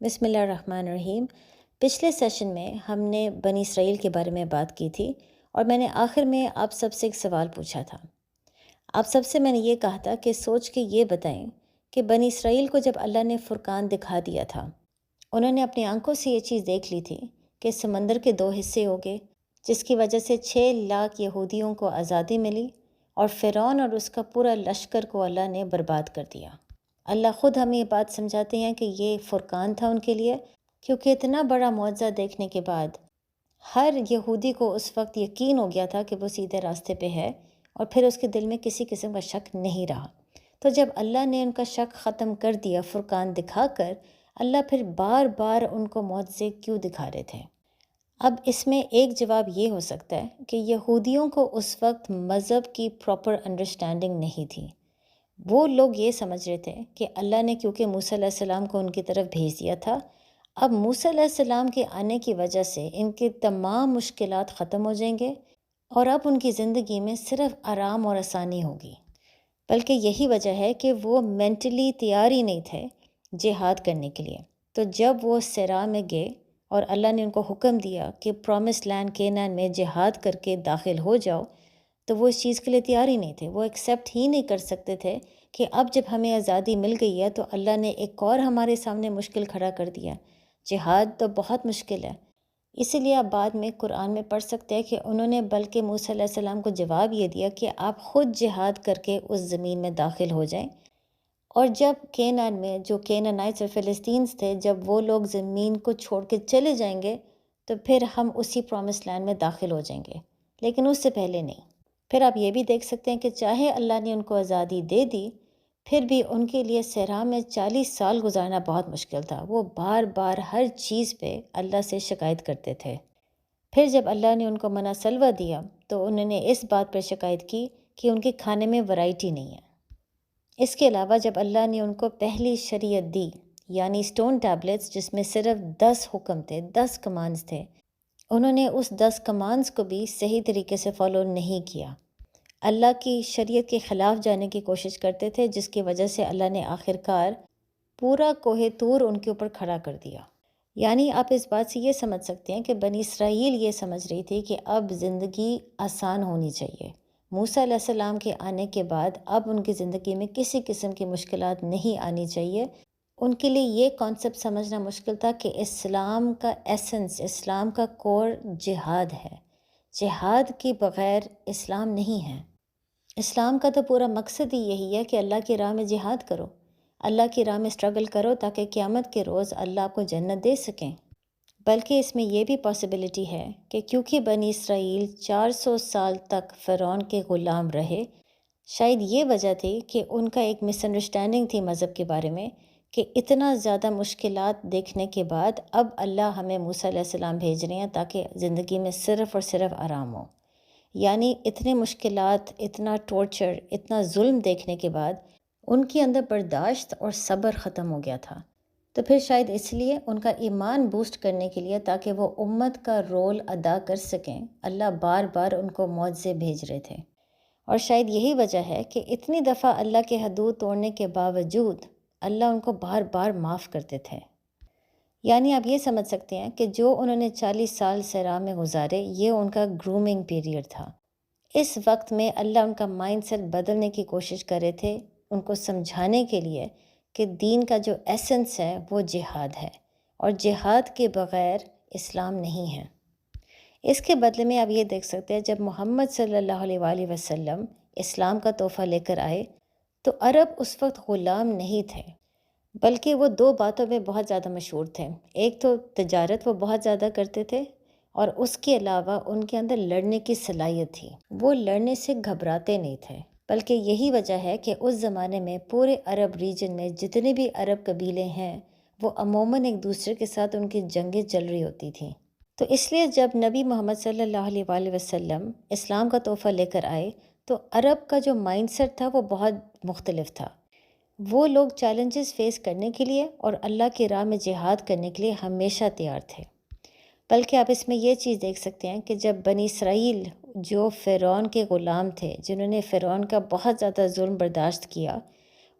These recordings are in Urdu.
بسم اللہ الرحمن الرحیم۔ پچھلے سیشن میں ہم نے بنی اسرائیل کے بارے میں بات کی تھی اور میں نے آخر میں آپ سب سے ایک سوال پوچھا تھا۔ آپ سب سے میں نے یہ کہا تھا کہ سوچ کے یہ بتائیں کہ بنی اسرائیل کو جب اللہ نے فرقان دکھا دیا تھا، انہوں نے اپنی آنکھوں سے یہ چیز دیکھ لی تھی کہ سمندر کے 2 حصے ہو گئے، جس کی وجہ سے 6 لاکھ یہودیوں کو آزادی ملی اور فرعون اور اس کا پورا لشکر کو اللہ نے برباد کر دیا۔ اللہ خود ہمیں یہ بات سمجھاتے ہیں کہ یہ فرقان تھا ان کے لیے، کیونکہ اتنا بڑا معجزہ دیکھنے کے بعد ہر یہودی کو اس وقت یقین ہو گیا تھا کہ وہ سیدھے راستے پہ ہے، اور پھر اس کے دل میں کسی قسم کا شک نہیں رہا۔ تو جب اللہ نے ان کا شک ختم کر دیا فرقان دکھا کر، اللہ پھر بار بار ان کو معجزے کیوں دکھا رہے تھے؟ اب اس میں ایک جواب یہ ہو سکتا ہے کہ یہودیوں کو اس وقت مذہب کی پراپر انڈرسٹینڈنگ نہیں تھی۔ وہ لوگ یہ سمجھ رہے تھے کہ اللہ نے کیونکہ موسیٰ علیہ السلام کو ان کی طرف بھیج دیا تھا، اب موسیٰ علیہ السلام کے آنے کی وجہ سے ان کے تمام مشکلات ختم ہو جائیں گے اور اب ان کی زندگی میں صرف آرام اور آسانی ہوگی۔ بلکہ یہی وجہ ہے کہ وہ مینٹلی تیار ہی نہیں تھے جہاد کرنے کے لیے۔ تو جب وہ صحرا میں گئے اور اللہ نے ان کو حکم دیا کہ پرومس لینڈ کینان میں جہاد کر کے داخل ہو جاؤ، تو وہ اس چیز کے لیے تیار ہی نہیں تھے۔ وہ ایکسیپٹ ہی نہیں کر سکتے تھے کہ اب جب ہمیں آزادی مل گئی ہے تو اللہ نے ایک اور ہمارے سامنے مشکل کھڑا کر دیا۔ جہاد تو بہت مشکل ہے۔ اسی لیے آپ بعد میں قرآن میں پڑھ سکتے ہیں کہ انہوں نے بلکہ موسیٰ علیہ السلام کو جواب یہ دیا کہ آپ خود جہاد کر کے اس زمین میں داخل ہو جائیں، اور جب کینان میں جو کینانائٹس اور فلسطینز تھے، جب وہ لوگ زمین کو چھوڑ کے چلے جائیں گے تو پھر ہم اسی پرومس لینڈ میں داخل ہو جائیں گے، لیکن اس سے پہلے نہیں۔ پھر آپ یہ بھی دیکھ سکتے ہیں کہ چاہے اللہ نے ان کو آزادی دے دی، پھر بھی ان کے لیے صحرا میں 40 سال گزارنا بہت مشکل تھا۔ وہ بار بار ہر چیز پہ اللہ سے شکایت کرتے تھے۔ پھر جب اللہ نے ان کو منع سلوہ دیا تو انہوں نے اس بات پر شکایت کی کہ ان کے کھانے میں ورائٹی نہیں ہے۔ اس کے علاوہ جب اللہ نے ان کو پہلی شریعت دی، یعنی سٹون ٹیبلٹس، جس میں صرف 10 حکم تھے، 10 کمانڈز تھے، انہوں نے اس 10 کمانڈز کو بھی صحیح طریقے سے فالو نہیں کیا۔ اللہ کی شریعت کے خلاف جانے کی کوشش کرتے تھے، جس کی وجہ سے اللہ نے آخرکار پورا کوہ طور ان کے اوپر کھڑا کر دیا۔ یعنی آپ اس بات سے یہ سمجھ سکتے ہیں کہ بنی اسرائیل یہ سمجھ رہی تھی کہ اب زندگی آسان ہونی چاہیے۔ موسیٰ علیہ السلام کے آنے کے بعد اب ان کی زندگی میں کسی قسم کی مشکلات نہیں آنی چاہیے۔ ان کے لیے یہ کانسیپٹ سمجھنا مشکل تھا کہ اسلام کا ایسنس، اسلام کا کور جہاد ہے۔ جہاد کے بغیر اسلام نہیں ہے۔ اسلام کا تو پورا مقصد ہی یہی ہے کہ اللہ کی راہ میں جہاد کرو، اللہ کی راہ میں اسٹرگل کرو، تاکہ قیامت کے روز اللہ آپ کو جنت دے سکیں۔ بلکہ اس میں یہ بھی پاسبلٹی ہے کہ کیونکہ بنی اسرائیل 400 سال تک فرعون کے غلام رہے، شاید یہ وجہ تھی کہ ان کا ایک مس انڈرسٹینڈنگ تھی مذہب کے بارے میں کہ اتنا زیادہ مشکلات دیکھنے کے بعد اب اللہ ہمیں موسیٰ علیہ السلام بھیج رہے ہیں تاکہ زندگی میں صرف اور صرف آرام ہو۔ یعنی اتنے مشکلات، اتنا ٹورچر، اتنا ظلم دیکھنے کے بعد ان کے اندر برداشت اور صبر ختم ہو گیا تھا۔ تو پھر شاید اس لیے ان کا ایمان بوسٹ کرنے کے لیے، تاکہ وہ امت کا رول ادا کر سکیں، اللہ بار بار ان کو معجزے بھیج رہے تھے۔ اور شاید یہی وجہ ہے کہ اتنی دفعہ اللہ کے حدود توڑنے کے باوجود اللہ ان کو بار بار معاف کرتے تھے۔ یعنی آپ یہ سمجھ سکتے ہیں کہ جو انہوں نے 40 سال صحرا میں گزارے، یہ ان کا گرومنگ پیریڈ تھا۔ اس وقت میں اللہ ان کا مائنڈ سیٹ بدلنے کی کوشش کر رہے تھے، ان کو سمجھانے کے لیے کہ دین کا جو ایسنس ہے وہ جہاد ہے، اور جہاد کے بغیر اسلام نہیں ہے۔ اس کے بدلے میں آپ یہ دیکھ سکتے ہیں جب محمد صلی اللہ علیہ وآلہ وسلم اسلام کا تحفہ لے کر آئے تو عرب اس وقت غلام نہیں تھے، بلکہ وہ 2 باتوں میں بہت زیادہ مشہور تھے۔ ایک تو تجارت وہ بہت زیادہ کرتے تھے، اور اس کے علاوہ ان کے اندر لڑنے کی صلاحیت تھی۔ وہ لڑنے سے گھبراتے نہیں تھے، بلکہ یہی وجہ ہے کہ اس زمانے میں پورے عرب ریجن میں جتنے بھی عرب قبیلے ہیں، وہ عموماً ایک دوسرے کے ساتھ ان کی جنگیں چل رہی ہوتی تھیں۔ تو اس لیے جب نبی محمد صلی اللہ علیہ وآلہ وسلم اسلام کا تحفہ لے کر آئے تو عرب کا جو مائنڈ سیٹ تھا وہ بہت مختلف تھا۔ وہ لوگ چیلنجز فیس کرنے کے لیے اور اللہ کی راہ میں جہاد کرنے کے لیے ہمیشہ تیار تھے۔ بلکہ آپ اس میں یہ چیز دیکھ سکتے ہیں کہ جب بنی اسرائیل جو فرعون کے غلام تھے، جنہوں نے فرعون کا بہت زیادہ ظلم برداشت کیا،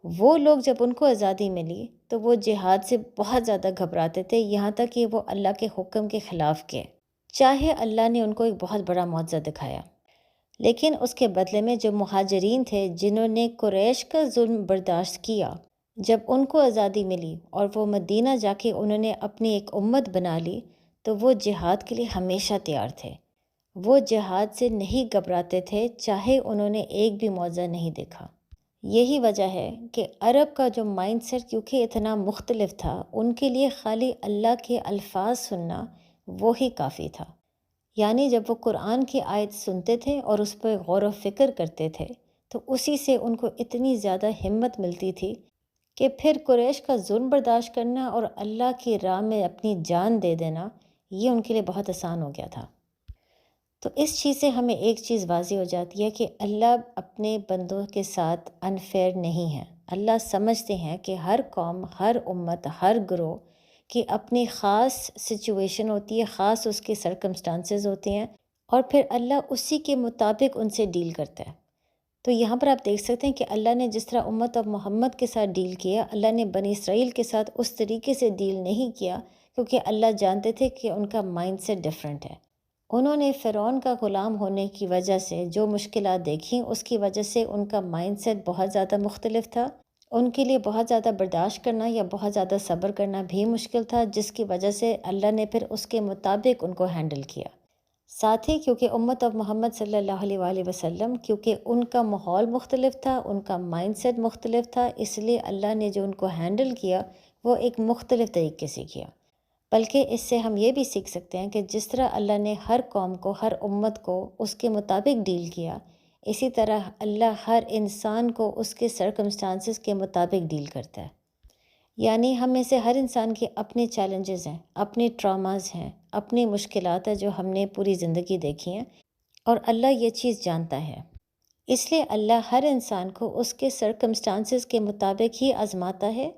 وہ لوگ جب ان کو آزادی ملی تو وہ جہاد سے بہت زیادہ گھبراتے تھے، یہاں تک کہ وہ اللہ کے حکم کے خلاف گئے، چاہے اللہ نے ان کو ایک بہت بڑا معجزہ دکھایا۔ لیکن اس کے بدلے میں جو مہاجرین تھے جنہوں نے قریش کا ظلم برداشت کیا، جب ان کو آزادی ملی اور وہ مدینہ جا کے انہوں نے اپنی ایک امت بنا لی، تو وہ جہاد کے لیے ہمیشہ تیار تھے۔ وہ جہاد سے نہیں گھبراتے تھے، چاہے انہوں نے ایک بھی معجزہ نہیں دیکھا۔ یہی وجہ ہے کہ عرب کا جو مائنڈ سیٹ کیونکہ اتنا مختلف تھا، ان کے لیے خالی اللہ کے الفاظ سننا وہی کافی تھا۔ یعنی جب وہ قرآن کی آیت سنتے تھے اور اس پر غور و فکر کرتے تھے تو اسی سے ان کو اتنی زیادہ ہمت ملتی تھی کہ پھر قریش کا ظلم برداشت کرنا اور اللہ کی راہ میں اپنی جان دے دینا، یہ ان کے لیے بہت آسان ہو گیا تھا۔ تو اس چیز سے ہمیں ایک چیز واضح ہو جاتی ہے کہ اللہ اپنے بندوں کے ساتھ انفیئر نہیں ہے۔ اللہ سمجھتے ہیں کہ ہر قوم، ہر امت، ہر گروہ کی اپنی خاص سچویشن ہوتی ہے، خاص اس کے سرکمسٹانسز ہوتے ہیں، اور پھر اللہ اسی کے مطابق ان سے ڈیل کرتا ہے۔ تو یہاں پر آپ دیکھ سکتے ہیں کہ اللہ نے جس طرح امت اور محمد کے ساتھ ڈیل کیا، اللہ نے بنی اسرائیل کے ساتھ اس طریقے سے ڈیل نہیں کیا، کیونکہ اللہ جانتے تھے کہ ان کا مائنڈ سیٹ ڈیفرنٹ ہے۔ انہوں نے فرعون کا غلام ہونے کی وجہ سے جو مشکلات دیکھیں، اس کی وجہ سے ان کا مائنڈ سیٹ بہت زیادہ مختلف تھا۔ ان کے لیے بہت زیادہ برداشت کرنا یا بہت زیادہ صبر کرنا بھی مشکل تھا، جس کی وجہ سے اللہ نے پھر اس کے مطابق ان کو ہینڈل کیا۔ ساتھ ہی کیونکہ امت آف محمد صلی اللہ علیہ وآلہ وسلم، کیونکہ ان کا ماحول مختلف تھا، ان کا مائنڈ سیٹ مختلف تھا، اس لیے اللہ نے جو ان کو ہینڈل کیا وہ ایک مختلف طریقے سے کیا۔ بلکہ اس سے ہم یہ بھی سیکھ سکتے ہیں کہ جس طرح اللہ نے ہر قوم کو، ہر امت کو اس کے مطابق ڈیل کیا، اسی طرح اللہ ہر انسان کو اس کے سرکمسٹانسز کے مطابق ڈیل کرتا ہے۔ یعنی ہم میں سے ہر انسان کے اپنے چیلنجز ہیں، اپنے ٹراماز ہیں، اپنی مشکلات ہیں جو ہم نے پوری زندگی دیکھی ہیں، اور اللہ یہ چیز جانتا ہے۔ اس لیے اللہ ہر انسان کو اس کے سرکمسٹانسز کے مطابق ہی آزماتا ہے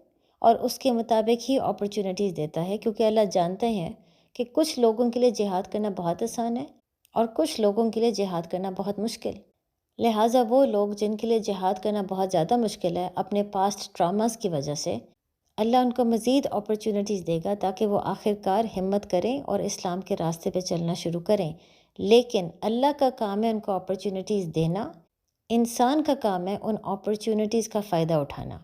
اور اس کے مطابق ہی اپرچونٹیز دیتا ہے، کیونکہ اللہ جانتے ہیں کہ کچھ لوگوں کے لیے جہاد کرنا بہت آسان ہے اور کچھ لوگوں کے لیے جہاد کرنا بہت مشکل۔ لہٰذا وہ لوگ جن کے لیے جہاد کرنا بہت زیادہ مشکل ہے، اپنے پاسٹ ٹراماز کی وجہ سے، اللہ ان کو مزید اپرچونٹیز دے گا تاکہ وہ آخر کار ہمت کریں اور اسلام کے راستے پہ چلنا شروع کریں۔ لیکن اللہ کا کام ہے ان کو اپرچونٹیز دینا، انسان کا کام ہے ان اپرچونٹیز کا فائدہ اٹھانا۔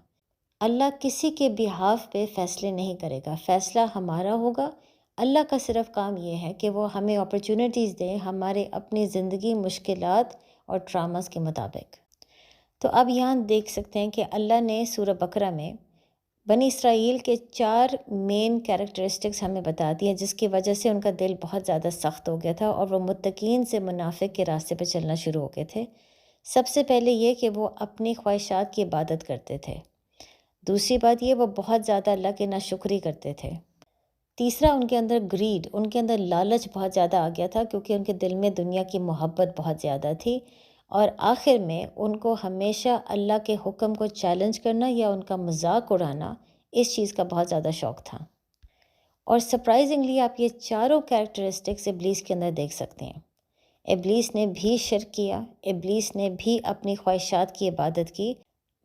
اللہ کسی کے بیہاف پہ فیصلے نہیں کرے گا، فیصلہ ہمارا ہوگا۔ اللہ کا صرف کام یہ ہے کہ وہ ہمیں اپرچونٹیز دیں ہمارے اپنی زندگی، مشکلات اور ٹراماز کے مطابق۔ تو اب یہاں دیکھ سکتے ہیں کہ اللہ نے سورہ بقرہ میں بنی اسرائیل کے 4 مین کیریکٹرسٹکس ہمیں بتا دی ہیں، جس کی وجہ سے ان کا دل بہت زیادہ سخت ہو گیا تھا اور وہ متقین سے منافق کے راستے پہ چلنا شروع ہو گئے تھے۔ سب سے پہلے یہ کہ وہ اپنی خواہشات کی عبادت کرتے تھے۔ دوسری بات یہ، وہ بہت زیادہ اللہ کی ناشکری کرتے تھے۔ تیسرا، ان کے اندر گریڈ، ان کے اندر لالچ بہت زیادہ آ گیا تھا، کیونکہ ان کے دل میں دنیا کی محبت بہت زیادہ تھی۔ اور آخر میں ان کو ہمیشہ اللہ کے حکم کو چیلنج کرنا یا ان کا مذاق اڑانا، اس چیز کا بہت زیادہ شوق تھا۔ اور سرپرائزنگلی آپ یہ چاروں کیریکٹرسٹکس ابلیس کے اندر دیکھ سکتے ہیں۔ ابلیس نے بھی شرک کیا، ابلیس نے بھی اپنی خواہشات کی عبادت کی۔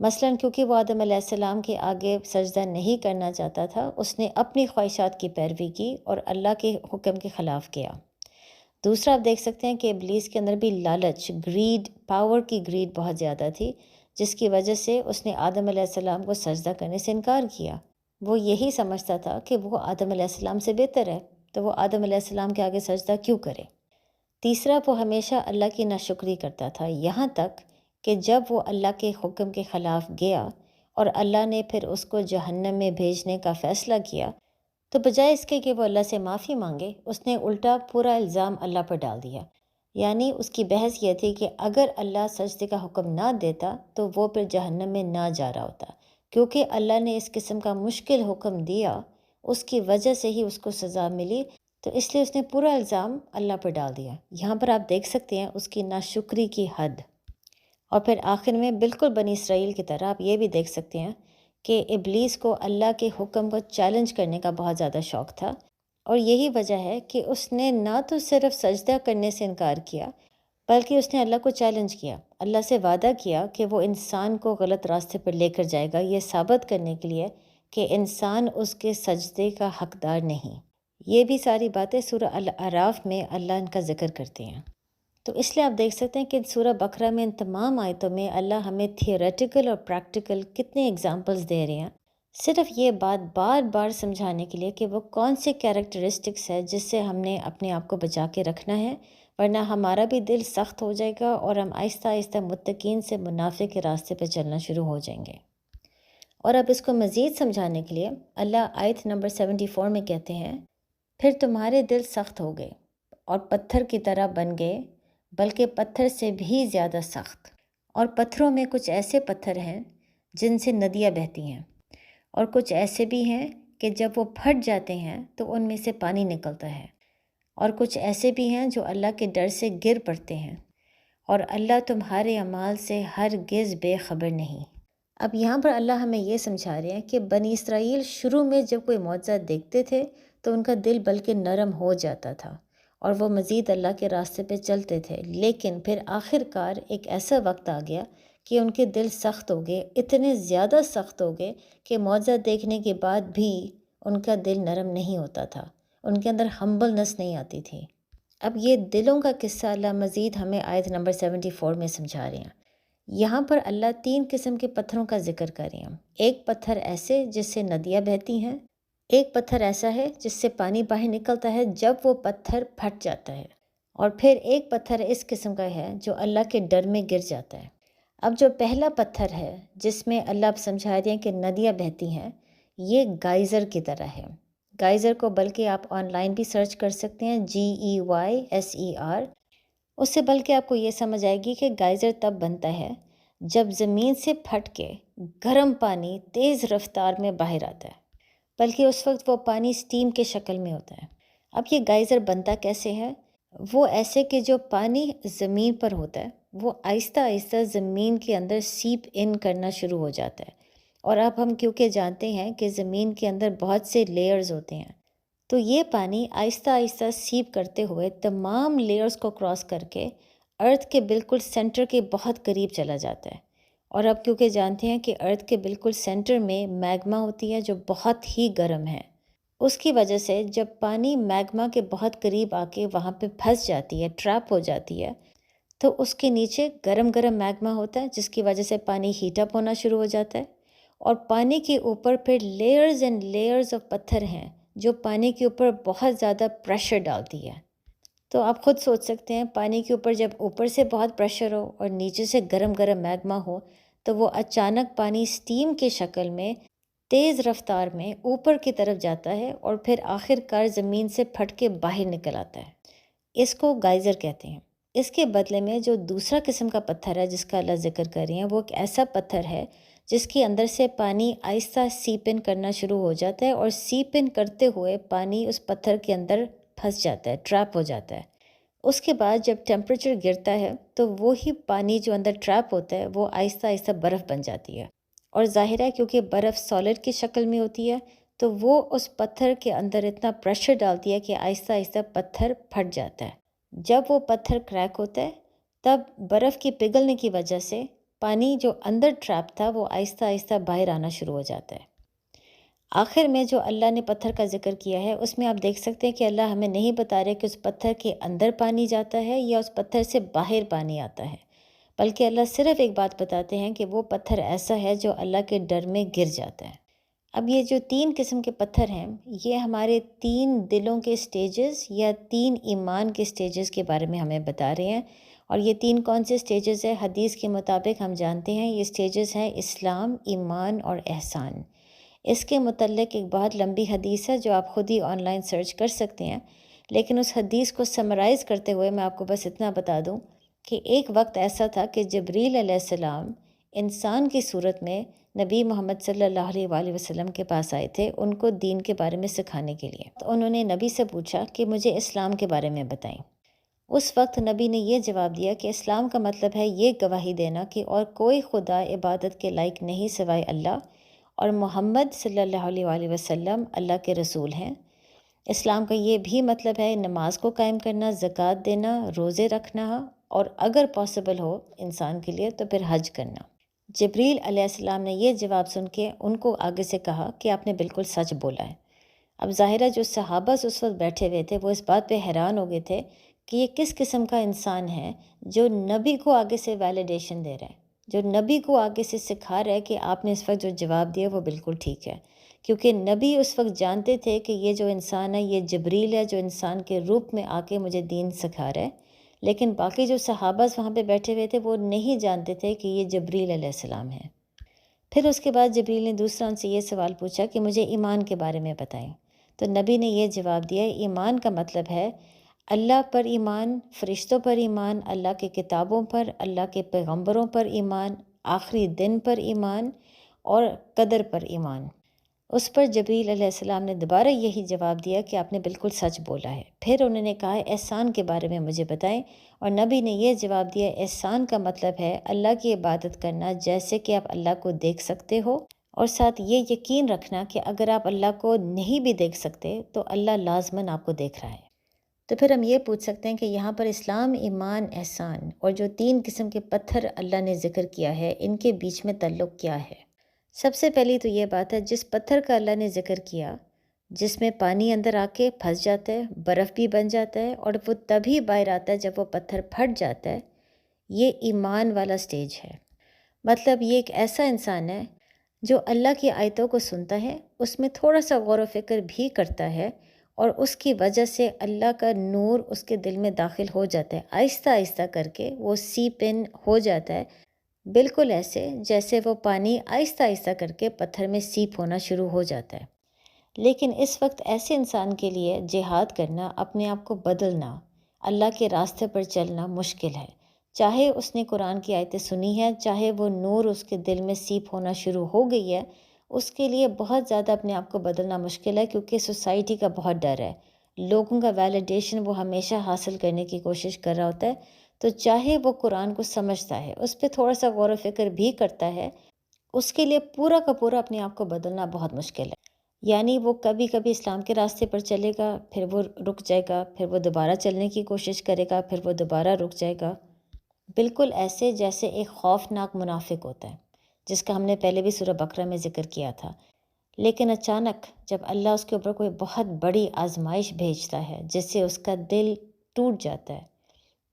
مثلاً کیونکہ وہ آدم علیہ السلام کے آگے سجدہ نہیں کرنا چاہتا تھا، اس نے اپنی خواہشات کی پیروی کی اور اللہ کے حکم کے خلاف کیا۔ دوسرا، آپ دیکھ سکتے ہیں کہ ابلیس کے اندر بھی لالچ، گریڈ، پاور کی گریڈ بہت زیادہ تھی، جس کی وجہ سے اس نے آدم علیہ السلام کو سجدہ کرنے سے انکار کیا۔ وہ یہی سمجھتا تھا کہ وہ آدم علیہ السلام سے بہتر ہے، تو وہ آدم علیہ السلام کے آگے سجدہ کیوں کرے۔ تیسرا، وہ ہمیشہ اللہ کی ناشکری کرتا تھا، یہاں تک کہ جب وہ اللہ کے حکم کے خلاف گیا اور اللہ نے پھر اس کو جہنم میں بھیجنے کا فیصلہ کیا، تو بجائے اس کے کہ وہ اللہ سے معافی مانگے، اس نے الٹا پورا الزام اللہ پر ڈال دیا۔ یعنی اس کی بحث یہ تھی کہ اگر اللہ سجدے کا حکم نہ دیتا تو وہ پھر جہنم میں نہ جا رہا ہوتا، کیونکہ اللہ نے اس قسم کا مشکل حکم دیا، اس کی وجہ سے ہی اس کو سزا ملی، تو اس لیے اس نے پورا الزام اللہ پر ڈال دیا۔ یہاں پر آپ دیکھ سکتے ہیں اس کی ناشکری کی حد۔ اور پھر آخر میں بالکل بنی اسرائیل کی طرح آپ یہ بھی دیکھ سکتے ہیں کہ ابلیس کو اللہ کے حکم کو چیلنج کرنے کا بہت زیادہ شوق تھا، اور یہی وجہ ہے کہ اس نے نہ تو صرف سجدہ کرنے سے انکار کیا، بلکہ اس نے اللہ کو چیلنج کیا، اللہ سے وعدہ کیا کہ وہ انسان کو غلط راستے پر لے کر جائے گا، یہ ثابت کرنے کے لیے کہ انسان اس کے سجدے کا حقدار نہیں۔ یہ بھی ساری باتیں سورہ الاعراف میں اللہ ان کا ذکر کرتے ہیں۔ تو اس لیے آپ دیکھ سکتے ہیں کہ سورہ بقرہ میں ان تمام آیتوں میں اللہ ہمیں تھیوریٹیکل اور پریکٹیکل کتنے اگزامپلز دے رہے ہیں، صرف یہ بات بار بار سمجھانے کے لیے کہ وہ کون سے کیریکٹرسٹکس ہے جس سے ہم نے اپنے آپ کو بچا کے رکھنا ہے، ورنہ ہمارا بھی دل سخت ہو جائے گا اور ہم آہستہ آہستہ متقین سے منافع کے راستے پہ چلنا شروع ہو جائیں گے۔ اور اب اس کو مزید سمجھانے کے لیے اللہ آیت نمبر 74 میں کہتے ہیں، پھر تمہارے دل سخت ہو گئے اور پتھر کی طرح بن گئے، بلکہ پتھر سے بھی زیادہ سخت، اور پتھروں میں کچھ ایسے پتھر ہیں جن سے ندیاں بہتی ہیں، اور کچھ ایسے بھی ہیں کہ جب وہ پھٹ جاتے ہیں تو ان میں سے پانی نکلتا ہے، اور کچھ ایسے بھی ہیں جو اللہ کے ڈر سے گر پڑتے ہیں، اور اللہ تمہارے اعمال سے ہرگز بے خبر نہیں۔ اب یہاں پر اللہ ہمیں یہ سمجھا رہے ہیں کہ بنی اسرائیل شروع میں جب کوئی معجزہ دیکھتے تھے تو ان کا دل بلکہ نرم ہو جاتا تھا اور وہ مزید اللہ کے راستے پہ چلتے تھے، لیکن پھر آخر کار ایک ایسا وقت آ گیا کہ ان کے دل سخت ہو گئے، اتنے زیادہ سخت ہو گئے کہ معجزہ دیکھنے کے بعد بھی ان کا دل نرم نہیں ہوتا تھا، ان کے اندر ہمبلنس نہیں آتی تھی۔ اب یہ دلوں کا قصہ اللہ مزید ہمیں آیت نمبر 74 میں سمجھا رہے ہیں۔ یہاں پر اللہ 3 قسم کے پتھروں کا ذکر کر رہے ہیں۔ ایک پتھر ایسے جس سے ندیاں بہتی ہیں، ایک پتھر ایسا ہے جس سے پانی باہر نکلتا ہے جب وہ پتھر پھٹ جاتا ہے، اور پھر ایک پتھر اس قسم کا ہے جو اللہ کے ڈر میں گر جاتا ہے۔ اب جو پہلا پتھر ہے جس میں اللہ اب سمجھا رہے ہیں کہ ندیاں بہتی ہیں، یہ گائزر کی طرح ہے۔ گائزر کو بلکہ آپ آن لائن بھی سرچ کر سکتے ہیں، GEYSER۔ اس سے بلکہ آپ کو یہ سمجھ آئے گی کہ گائزر تب بنتا ہے جب زمین سے پھٹ کے گرم پانی تیز رفتار میں باہر آتا ہے، بلکہ اس وقت وہ پانی سٹیم کے شکل میں ہوتا ہے۔ اب یہ گائزر بنتا کیسے ہے؟ وہ ایسے کہ جو پانی زمین پر ہوتا ہے وہ آہستہ آہستہ زمین کے اندر سیپ ان کرنا شروع ہو جاتا ہے، اور اب ہم کیونکہ جانتے ہیں کہ زمین کے اندر بہت سے لیئرز ہوتے ہیں، تو یہ پانی آہستہ آہستہ سیپ کرتے ہوئے تمام لیئرز کو کراس کر کے ارتھ کے بالکل سینٹر کے بہت قریب چلا جاتا ہے۔ اور اب کیونکہ جانتے ہیں کہ ارتھ کے بالکل سینٹر میں میگما ہوتی ہے جو بہت ہی گرم ہے، اس کی وجہ سے جب پانی میگما کے بہت قریب آ کے وہاں پہ پھنس جاتی ہے، ٹریپ ہو جاتی ہے، تو اس کے نیچے گرم گرم میگما ہوتا ہے جس کی وجہ سے پانی ہیٹ اپ ہونا شروع ہو جاتا ہے، اور پانی کے اوپر پھر لیئرز اینڈ لیئرز آف پتھر ہیں جو پانی کے اوپر بہت زیادہ پریشر ڈالتی ہے۔ تو آپ خود سوچ سکتے ہیں پانی کے اوپر جب اوپر سے بہت پریشر ہو اور نیچے سے گرم گرم میگما ہو تو وہ اچانک پانی سٹیم کے شکل میں تیز رفتار میں اوپر کی طرف جاتا ہے اور پھر آخر کار زمین سے پھٹ کے باہر نکل آتا ہے۔ اس کو گائزر کہتے ہیں۔ اس کے بدلے میں جو دوسرا قسم کا پتھر ہے جس کا اللہ ذکر کر رہے ہیں، وہ ایک ایسا پتھر ہے جس کے اندر سے پانی آہستہ سیپ ان کرنا شروع ہو جاتا ہے، اور سیپ ان کرتے ہوئے پانی اس پتھر کے اندر پھنس جاتا ہے، ٹریپ ہو جاتا ہے۔ اس کے بعد جب ٹیمپریچر گرتا ہے تو وہی پانی جو اندر ٹریپ ہوتا ہے وہ آہستہ آہستہ برف بن جاتی ہے، اور ظاہر ہے کیونکہ برف سالڈ کی شکل میں ہوتی ہے تو وہ اس پتھر کے اندر اتنا پریشر ڈالتی ہے کہ آہستہ آہستہ پتھر پھٹ جاتا ہے۔ جب وہ پتھر کریک ہوتا ہے تب برف کی پگھلنے کی وجہ سے پانی جو اندر ٹریپ تھا وہ آہستہ آہستہ باہر آنا شروع ہو جاتا ہے۔ آخر میں جو اللہ نے پتھر کا ذکر کیا ہے اس میں آپ دیکھ سکتے ہیں کہ اللہ ہمیں نہیں بتا رہے کہ اس پتھر کے اندر پانی جاتا ہے یا اس پتھر سے باہر پانی آتا ہے، بلکہ اللہ صرف ایک بات بتاتے ہیں کہ وہ پتھر ایسا ہے جو اللہ کے ڈر میں گر جاتا ہے۔ اب یہ جو 3 قسم کے پتھر ہیں یہ ہمارے 3 دلوں کے سٹیجز یا 3 ایمان کے سٹیجز کے بارے میں ہمیں بتا رہے ہیں، اور یہ 3 کون سے سٹیجز ہیں؟ حدیث کے مطابق ہم جانتے ہیں یہ سٹیجز ہیں اسلام، ایمان اور احسان۔ اس کے متعلق ایک بہت لمبی حدیث ہے جو آپ خود ہی آن لائن سرچ کر سکتے ہیں، لیکن اس حدیث کو سمرائز کرتے ہوئے میں آپ کو بس اتنا بتا دوں کہ ایک وقت ایسا تھا کہ جبریل علیہ السلام انسان کی صورت میں نبی محمد صلی اللہ علیہ وآلہ وسلم کے پاس آئے تھے ان کو دین کے بارے میں سکھانے کے لیے۔ تو انہوں نے نبی سے پوچھا کہ مجھے اسلام کے بارے میں بتائیں۔ اس وقت نبی نے یہ جواب دیا کہ اسلام کا مطلب ہے یہ گواہی دینا کہ اور کوئی خدا عبادت کے لائق نہیں سوائے اللہ، اور محمد صلی اللہ علیہ وآلہ وسلم اللہ کے رسول ہیں۔ اسلام کا یہ بھی مطلب ہے نماز کو قائم کرنا، زکوٰۃ دینا، روزے رکھنا اور اگر پاسبل ہو انسان کے لیے تو پھر حج کرنا۔ جبریل علیہ السلام نے یہ جواب سن کے ان کو آگے سے کہا کہ آپ نے بالکل سچ بولا ہے۔ اب ظاہرہ جو صحابہ اس وقت بیٹھے ہوئے تھے وہ اس بات پہ حیران ہو گئے تھے کہ یہ کس قسم کا انسان ہے جو نبی کو آگے سے ویلیڈیشن دے رہا ہے، جو نبی کو آگے سے سکھا رہا ہے کہ آپ نے اس وقت جو جواب دیا وہ بالکل ٹھیک ہے، کیونکہ نبی اس وقت جانتے تھے کہ یہ جو انسان ہے یہ جبریل ہے جو انسان کے روپ میں آ کے مجھے دین سکھا رہا ہے، لیکن باقی جو صحابہ وہاں پہ بیٹھے ہوئے تھے وہ نہیں جانتے تھے کہ یہ جبریل علیہ السلام ہے۔ پھر اس کے بعد جبریل نے دوسرا ان سے یہ سوال پوچھا کہ مجھے ایمان کے بارے میں بتائیں، تو نبی نے یہ جواب دیا، ایمان کا مطلب ہے اللہ پر ایمان، فرشتوں پر ایمان، اللہ کے کتابوں پر، اللہ کے پیغمبروں پر ایمان، آخری دن پر ایمان اور قدر پر ایمان۔ اس پر جبریل علیہ السلام نے دوبارہ یہی جواب دیا کہ آپ نے بالکل سچ بولا ہے۔ پھر انہوں نے کہا احسان کے بارے میں مجھے بتائیں، اور نبی نے یہ جواب دیا احسان کا مطلب ہے اللہ کی عبادت کرنا جیسے کہ آپ اللہ کو دیکھ سکتے ہو، اور ساتھ یہ یقین رکھنا کہ اگر آپ اللہ کو نہیں بھی دیکھ سکتے تو اللہ لازماً آپ کو دیکھ رہا ہے۔ تو پھر ہم یہ پوچھ سکتے ہیں کہ یہاں پر اسلام، ایمان، احسان اور جو 3 قسم کے پتھر اللہ نے ذکر کیا ہے ان کے بیچ میں تعلق کیا ہے؟ سب سے پہلی تو یہ بات ہے جس پتھر کا اللہ نے ذکر کیا جس میں پانی اندر آ کے پھنس جاتا ہے، برف بھی بن جاتا ہے اور وہ تبھی باہر آتا ہے جب وہ پتھر پھٹ جاتا ہے، یہ ایمان والا سٹیج ہے۔ مطلب یہ ایک ایسا انسان ہے جو اللہ کی آیتوں کو سنتا ہے، اس میں تھوڑا سا غور و فکر بھی کرتا ہے اور اس کی وجہ سے اللہ کا نور اس کے دل میں داخل ہو جاتا ہے، آہستہ آہستہ کر کے وہ سیپ ان ہو جاتا ہے، بالکل ایسے جیسے وہ پانی آہستہ آہستہ کر کے پتھر میں سیپ ہونا شروع ہو جاتا ہے۔ لیکن اس وقت ایسے انسان کے لیے جہاد کرنا، اپنے آپ کو بدلنا، اللہ کے راستے پر چلنا مشکل ہے، چاہے اس نے قرآن کی آیتیں سنی ہے، چاہے وہ نور اس کے دل میں سیپ ہونا شروع ہو گئی ہے، اس کے لیے بہت زیادہ اپنے آپ کو بدلنا مشکل ہے، کیونکہ سوسائٹی کا بہت ڈر ہے، لوگوں کا ویلیڈیشن وہ ہمیشہ حاصل کرنے کی کوشش کر رہا ہوتا ہے، تو چاہے وہ قرآن کو سمجھتا ہے، اس پہ تھوڑا سا غور و فکر بھی کرتا ہے، اس کے لیے پورا کا پورا اپنے آپ کو بدلنا بہت مشکل ہے۔ یعنی وہ کبھی کبھی اسلام کے راستے پر چلے گا، پھر وہ رک جائے گا، پھر وہ دوبارہ چلنے کی کوشش کرے گا، پھر وہ دوبارہ رک جائے گا، بالکل ایسے جیسے ایک خوفناک منافق ہوتا ہے جس کا ہم نے پہلے بھی سورہ بقرہ میں ذکر کیا تھا۔ لیکن اچانک جب اللہ اس کے اوپر کوئی بہت بڑی آزمائش بھیجتا ہے جس سے اس کا دل ٹوٹ جاتا ہے،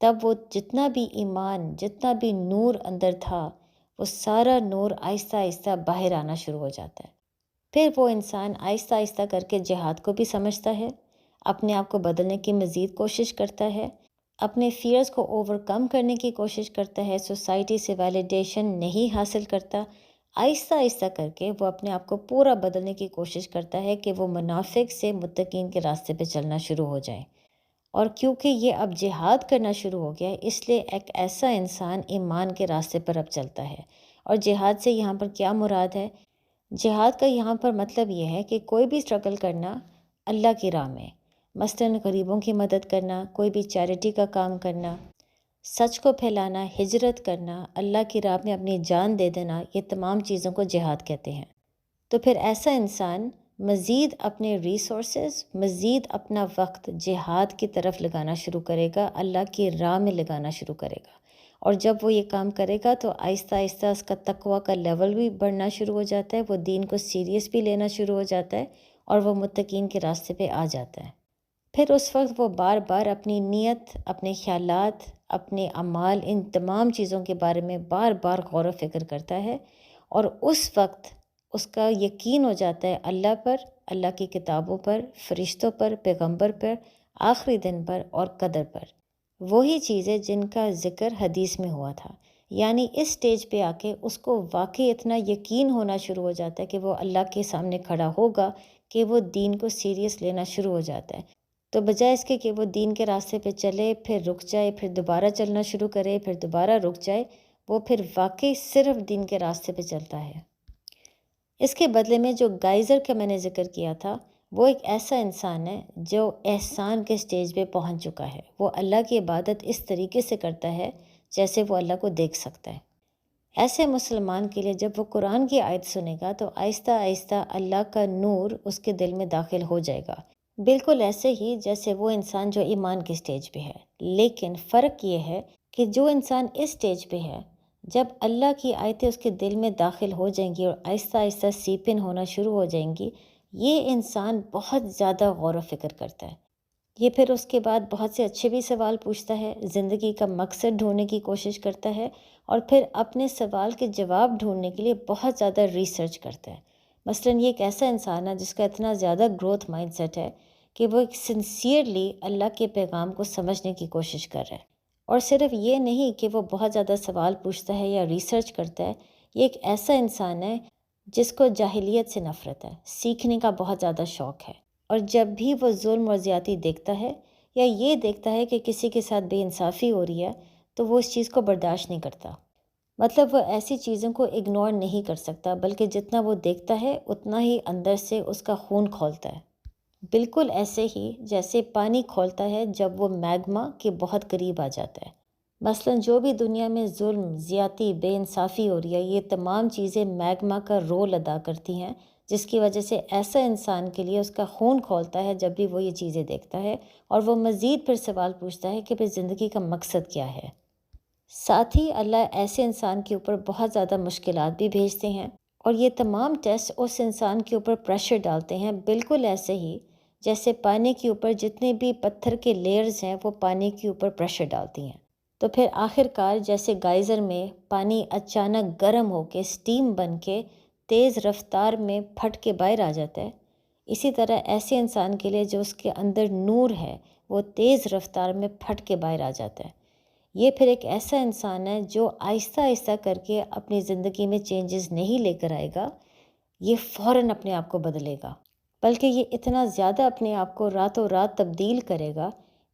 تب وہ جتنا بھی ایمان، جتنا بھی نور اندر تھا، وہ سارا نور آہستہ آہستہ باہر آنا شروع ہو جاتا ہے۔ پھر وہ انسان آہستہ آہستہ کر کے جہاد کو بھی سمجھتا ہے، اپنے آپ کو بدلنے کی مزید کوشش کرتا ہے، اپنے فیئرز کو اوورکم کرنے کی کوشش کرتا ہے، سوسائٹی سے ویلیڈیشن نہیں حاصل کرتا، آہستہ آہستہ کر کے وہ اپنے آپ کو پورا بدلنے کی کوشش کرتا ہے کہ وہ منافق سے متقین کے راستے پہ چلنا شروع ہو جائے۔ اور کیونکہ یہ اب جہاد کرنا شروع ہو گیا ہے، اس لیے ایک ایسا انسان ایمان کے راستے پر اب چلتا ہے۔ اور جہاد سے یہاں پر کیا مراد ہے؟ جہاد کا یہاں پر مطلب یہ ہے کہ کوئی بھی اسٹرگل کرنا اللہ کی راہ میں، مثلاً غریبوں کی مدد کرنا، کوئی بھی چیریٹی کا کام کرنا، سچ کو پھیلانا، ہجرت کرنا، اللہ کی راہ میں اپنی جان دے دینا، یہ تمام چیزوں کو جہاد کہتے ہیں۔ تو پھر ایسا انسان مزید اپنے ریسورسز، مزید اپنا وقت جہاد کی طرف لگانا شروع کرے گا، اللہ کی راہ میں لگانا شروع کرے گا، اور جب وہ یہ کام کرے گا تو آہستہ آہستہ اس کا تقویٰ کا لیول بھی بڑھنا شروع ہو جاتا ہے، وہ دین کو سیریس بھی لینا شروع ہو جاتا ہے اور وہ متقین کے راستے پہ آ جاتا ہے۔ پھر اس وقت وہ بار بار اپنی نیت، اپنے خیالات، اپنے اعمال، ان تمام چیزوں کے بارے میں بار بار غور و فکر کرتا ہے، اور اس وقت اس کا یقین ہو جاتا ہے اللہ پر، اللہ کی کتابوں پر، فرشتوں پر، پیغمبر پر، آخری دن پر اور قدر پر، وہی چیزیں جن کا ذکر حدیث میں ہوا تھا۔ یعنی اس سٹیج پہ آ کے اس کو واقعی اتنا یقین ہونا شروع ہو جاتا ہے کہ وہ اللہ کے سامنے کھڑا ہوگا کہ وہ دین کو سیریس لینا شروع ہو جاتا ہے۔ تو بجائے اس کے کہ وہ دین کے راستے پہ چلے، پھر رک جائے، پھر دوبارہ چلنا شروع کرے، پھر دوبارہ رک جائے، وہ پھر واقعی صرف دین کے راستے پہ چلتا ہے۔ اس کے بدلے میں جو گائزر کا میں نے ذکر کیا تھا، وہ ایک ایسا انسان ہے جو احسان کے سٹیج پہ پہنچ چکا ہے، وہ اللہ کی عبادت اس طریقے سے کرتا ہے جیسے وہ اللہ کو دیکھ سکتا ہے۔ ایسے مسلمان کے لیے جب وہ قرآن کی آیت سنے گا تو آہستہ آہستہ اللہ کا نور اس کے دل میں داخل ہو جائے گا، بالکل ایسے ہی جیسے وہ انسان جو ایمان کے سٹیج پہ ہے۔ لیکن فرق یہ ہے کہ جو انسان اس سٹیج پہ ہے، جب اللہ کی آیتیں اس کے دل میں داخل ہو جائیں گی اور آہستہ آہستہ سیپ ان ہونا شروع ہو جائیں گی، یہ انسان بہت زیادہ غور و فکر کرتا ہے۔ یہ پھر اس کے بعد بہت سے اچھے بھی سوال پوچھتا ہے، زندگی کا مقصد ڈھونڈنے کی کوشش کرتا ہے، اور پھر اپنے سوال کے جواب ڈھونڈنے کے لیے بہت زیادہ ریسرچ کرتا ہے۔ مثلاً یہ ایک ایسا انسان ہے جس کا اتنا زیادہ گروتھ مائنڈ سیٹ ہے کہ وہ ایک سنسیئرلی اللہ کے پیغام کو سمجھنے کی کوشش کر رہا ہے۔ اور صرف یہ نہیں کہ وہ بہت زیادہ سوال پوچھتا ہے یا ریسرچ کرتا ہے، یہ ایک ایسا انسان ہے جس کو جاہلیت سے نفرت ہے، سیکھنے کا بہت زیادہ شوق ہے، اور جب بھی وہ ظلم اور زیادتی دیکھتا ہے یا یہ دیکھتا ہے کہ کسی کے ساتھ بے انصافی ہو رہی ہے تو وہ اس چیز کو برداشت نہیں کرتا۔ مطلب وہ ایسی چیزوں کو اگنور نہیں کر سکتا، بلکہ جتنا وہ دیکھتا ہے اتنا ہی اندر سے اس کا خون کھولتا ہے، بالکل ایسے ہی جیسے پانی کھولتا ہے جب وہ میگما کے بہت قریب آ جاتا ہے۔ مثلاً جو بھی دنیا میں ظلم، زیادتی، بے انصافی ہو رہی ہے، یہ تمام چیزیں میگما کا رول ادا کرتی ہیں، جس کی وجہ سے ایسا انسان کے لیے اس کا خون کھولتا ہے جب بھی وہ یہ چیزیں دیکھتا ہے، اور وہ مزید پھر سوال پوچھتا ہے کہ پھر زندگی کا مقصد کیا ہے۔ ساتھ ہی اللہ ایسے انسان کے اوپر بہت زیادہ مشکلات بھی بھیجتے ہیں، اور یہ تمام ٹیسٹ اس انسان کے اوپر پریشر ڈالتے ہیں، بالکل ایسے ہی جیسے پانی کے اوپر جتنے بھی پتھر کے لیئرز ہیں وہ پانی کے اوپر پریشر ڈالتی ہیں۔ تو پھر آخر کار جیسے گائزر میں پانی اچانک گرم ہو کے اسٹیم بن کے تیز رفتار میں پھٹ کے باہر آ جاتا ہے، اسی طرح ایسے انسان کے لیے جو اس کے اندر نور ہے وہ تیز رفتار میں پھٹ کے باہر آ جاتا ہے۔ یہ پھر ایک ایسا انسان ہے جو آہستہ آہستہ کر کے اپنی زندگی میں چینجز نہیں لے کر آئے گا، یہ فوراً اپنے آپ کو بدلے گا، بلکہ یہ اتنا زیادہ اپنے آپ کو راتوں رات تبدیل کرے گا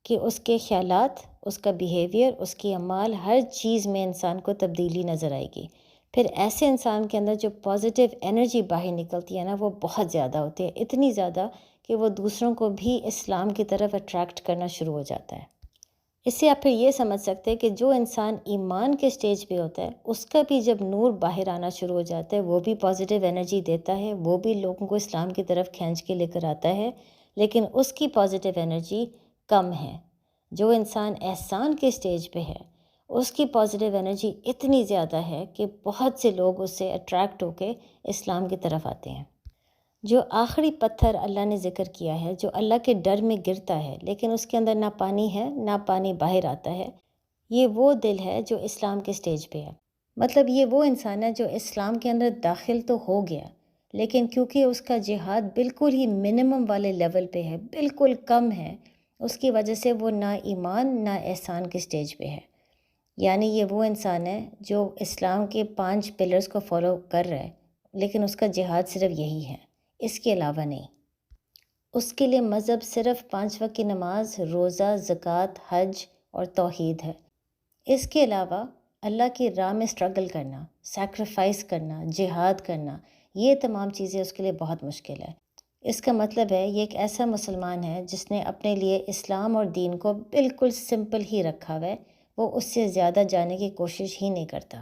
کہ اس کے خیالات، اس کا بیہیویئر، اس کی اعمال، ہر چیز میں انسان کو تبدیلی نظر آئے گی۔ پھر ایسے انسان کے اندر جو پازیٹیو انرجی باہر نکلتی ہے نا، وہ بہت زیادہ ہوتی ہے، اتنی زیادہ کہ وہ دوسروں کو بھی اسلام کی طرف اٹریکٹ کرنا شروع ہو جاتا ہے۔ اس سے آپ پھر یہ سمجھ سکتے ہیں کہ جو انسان ایمان کے سٹیج پہ ہوتا ہے، اس کا بھی جب نور باہر آنا شروع ہو جاتا ہے، وہ بھی پازیٹیو انرجی دیتا ہے، وہ بھی لوگوں کو اسلام کی طرف کھینچ کے لے کر آتا ہے، لیکن اس کی پازیٹیو انرجی کم ہے۔ جو انسان احسان کے سٹیج پہ ہے، اس کی پازیٹیو انرجی اتنی زیادہ ہے کہ بہت سے لوگ اس سے اٹریکٹ ہو کے اسلام کی طرف آتے ہیں۔ جو آخری پتھر اللہ نے ذکر کیا ہے، جو اللہ کے ڈر میں گرتا ہے لیکن اس کے اندر نہ پانی ہے نہ پانی باہر آتا ہے، یہ وہ دل ہے جو اسلام کے سٹیج پہ ہے۔ مطلب یہ وہ انسان ہے جو اسلام کے اندر داخل تو ہو گیا، لیکن کیونکہ اس کا جہاد بالکل ہی منیمم والے لیول پہ ہے، بالکل کم ہے، اس کی وجہ سے وہ نہ ایمان نہ احسان کے سٹیج پہ ہے۔ یعنی یہ وہ انسان ہے جو اسلام کے 5 پلرز کو فالو کر رہا ہے، لیکن اس کا جہاد صرف یہی ہے، اس کے علاوہ نہیں۔ اس کے لیے مذہب صرف 5 وقت کی نماز، روزہ، زکوٰۃ، حج اور توحید ہے۔ اس کے علاوہ اللہ کی راہ میں اسٹرگل کرنا، سیکریفائس کرنا، جہاد کرنا، یہ تمام چیزیں اس کے لیے بہت مشکل ہے۔ اس کا مطلب ہے یہ ایک ایسا مسلمان ہے جس نے اپنے لیے اسلام اور دین کو بالکل سمپل ہی رکھا ہوا ہے، وہ اس سے زیادہ جانے کی کوشش ہی نہیں کرتا۔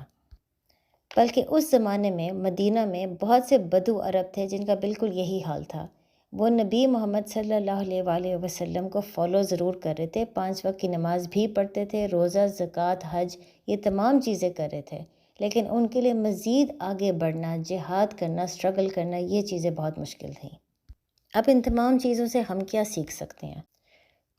بلکہ اس زمانے میں مدینہ میں بہت سے بدو عرب تھے جن کا بالکل یہی حال تھا۔ وہ نبی محمد صلی اللہ علیہ وآلہ وسلم کو فالو ضرور کر رہے تھے، 5 وقت کی نماز بھی پڑھتے تھے، روزہ، زکوٰۃ، حج، یہ تمام چیزیں کر رہے تھے، لیکن ان کے لیے مزید آگے بڑھنا، جہاد کرنا، اسٹرگل کرنا، یہ چیزیں بہت مشکل تھیں۔ اب ان تمام چیزوں سے ہم کیا سیکھ سکتے ہیں؟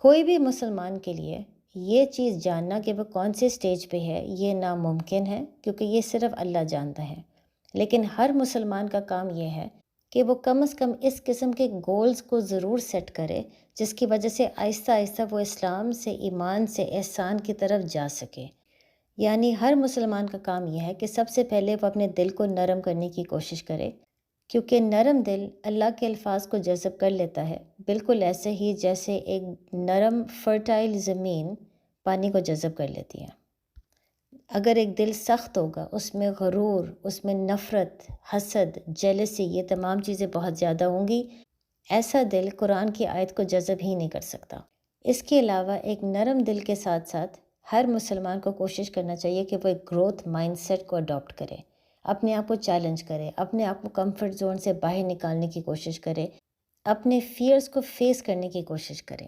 کوئی بھی مسلمان کے لیے یہ چیز جاننا کہ وہ کون سے سٹیج پہ ہے یہ ناممکن ہے، کیونکہ یہ صرف اللہ جانتا ہے، لیکن ہر مسلمان کا کام یہ ہے کہ وہ کم از کم اس قسم کے گولز کو ضرور سیٹ کرے جس کی وجہ سے آہستہ آہستہ وہ اسلام سے، ایمان سے، احسان کی طرف جا سکے۔ یعنی ہر مسلمان کا کام یہ ہے کہ سب سے پہلے وہ اپنے دل کو نرم کرنے کی کوشش کرے، کیونکہ نرم دل اللہ کے الفاظ کو جذب کر لیتا ہے، بالکل ایسے ہی جیسے ایک نرم فرٹائل زمین پانی کو جذب کر لیتی ہے۔ اگر ایک دل سخت ہوگا، اس میں غرور، اس میں نفرت، حسد، جیلسی، یہ تمام چیزیں بہت زیادہ ہوں گی، ایسا دل قرآن کی آیت کو جذب ہی نہیں کر سکتا۔ اس کے علاوہ ایک نرم دل کے ساتھ ساتھ ہر مسلمان کو کوشش کرنا چاہیے کہ وہ ایک گروتھ مائنڈ سیٹ کو اڈاپٹ کرے، اپنے آپ کو چیلنج کرے، اپنے آپ کو کمفرٹ زون سے باہر نکالنے کی کوشش کرے، اپنے فیئرز کو فیس کرنے کی کوشش کرے۔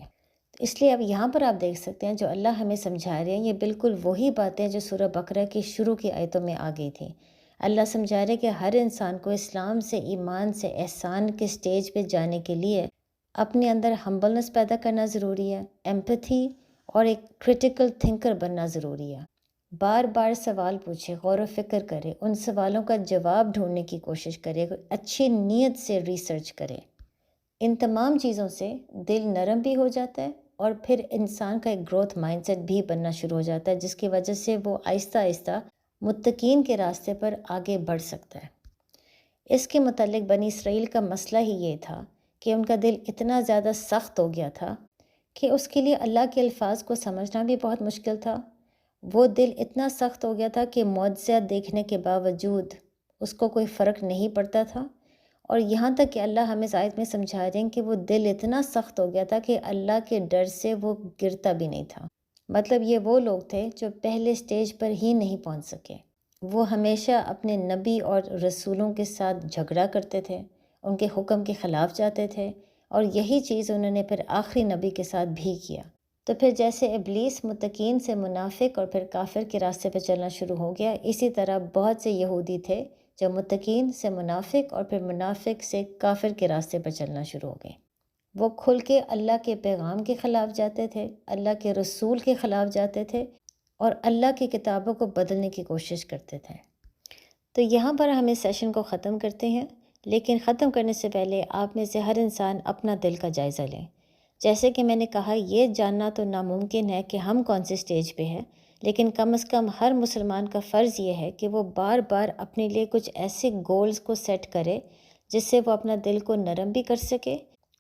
اس لیے اب یہاں پر آپ دیکھ سکتے ہیں جو اللہ ہمیں سمجھا رہے ہیں یہ بالکل وہی باتیں جو سورہ بقرہ کی شروع کی آیتوں میں آ گئی تھیں۔ اللہ سمجھا رہے کہ ہر انسان کو اسلام سے، ایمان سے، احسان کے سٹیج پہ جانے کے لیے اپنے اندر ہمبلنس پیدا کرنا ضروری ہے، ایمپتھی اور ایک کرٹیکل تھنکر بننا ضروری ہے۔ بار بار سوال پوچھے، غور و فکر کرے، ان سوالوں کا جواب ڈھونڈنے کی کوشش کرے، اچھی نیت سے ریسرچ کرے۔ ان تمام چیزوں سے دل نرم بھی ہو جاتا ہے اور پھر انسان کا ایک گروتھ مائنڈ سیٹ بھی بننا شروع ہو جاتا ہے، جس کی وجہ سے وہ آہستہ آہستہ متقین کے راستے پر آگے بڑھ سکتا ہے۔ اس کے متعلق بنی اسرائیل کا مسئلہ ہی یہ تھا کہ ان کا دل اتنا زیادہ سخت ہو گیا تھا کہ اس کے لیے اللہ کے الفاظ کو سمجھنا بھی بہت مشکل تھا۔ وہ دل اتنا سخت ہو گیا تھا کہ معجزات دیکھنے کے باوجود اس کو کوئی فرق نہیں پڑتا تھا، اور یہاں تک کہ اللہ ہمیں اس آیت میں سمجھا رہے ہیں کہ وہ دل اتنا سخت ہو گیا تھا کہ اللہ کے ڈر سے وہ گرتا بھی نہیں تھا۔ مطلب یہ وہ لوگ تھے جو پہلے سٹیج پر ہی نہیں پہنچ سکے۔ وہ ہمیشہ اپنے نبی اور رسولوں کے ساتھ جھگڑا کرتے تھے، ان کے حکم کے خلاف جاتے تھے، اور یہی چیز انہوں نے پھر آخری نبی کے ساتھ بھی کیا۔ تو پھر جیسے ابلیس متقین سے منافق اور پھر کافر کے راستے پہ چلنا شروع ہو گیا، اسی طرح بہت سے یہودی تھے جو متقین سے منافق اور پھر منافق سے کافر کے راستے پر چلنا شروع ہو گئے۔ وہ کھل کے اللہ کے پیغام کے خلاف جاتے تھے، اللہ کے رسول کے خلاف جاتے تھے، اور اللہ کی کتابوں کو بدلنے کی کوشش کرتے تھے۔ تو یہاں پر ہم اس سیشن کو ختم کرتے ہیں، لیکن ختم کرنے سے پہلے آپ میں سے ہر انسان اپنا دل کا جائزہ لیں۔ جیسے کہ میں نے کہا، یہ جاننا تو ناممکن ہے کہ ہم کون سے سٹیج پہ ہیں، لیکن کم از کم ہر مسلمان کا فرض یہ ہے کہ وہ بار بار اپنے لیے کچھ ایسے گولز کو سیٹ کرے جس سے وہ اپنا دل کو نرم بھی کر سکے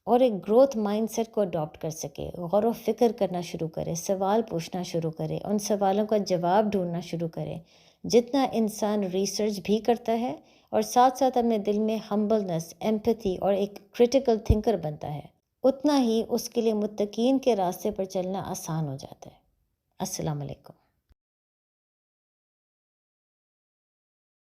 اور ایک گروتھ مائنڈ سیٹ کو اڈاپٹ کر سکے، غور و فکر کرنا شروع کرے، سوال پوچھنا شروع کرے، ان سوالوں کا جواب ڈھونڈنا شروع کرے۔ جتنا انسان ریسرچ بھی کرتا ہے اور ساتھ ساتھ اپنے دل میں ہمبلنس، ایمپتھی اور ایک کرٹیکل تھنکر بنتا ہے، اتنا ہی اس کے لیے متقین کے راستے پر چلنا آسان ہو جاتا ہے۔ السلام علیکم۔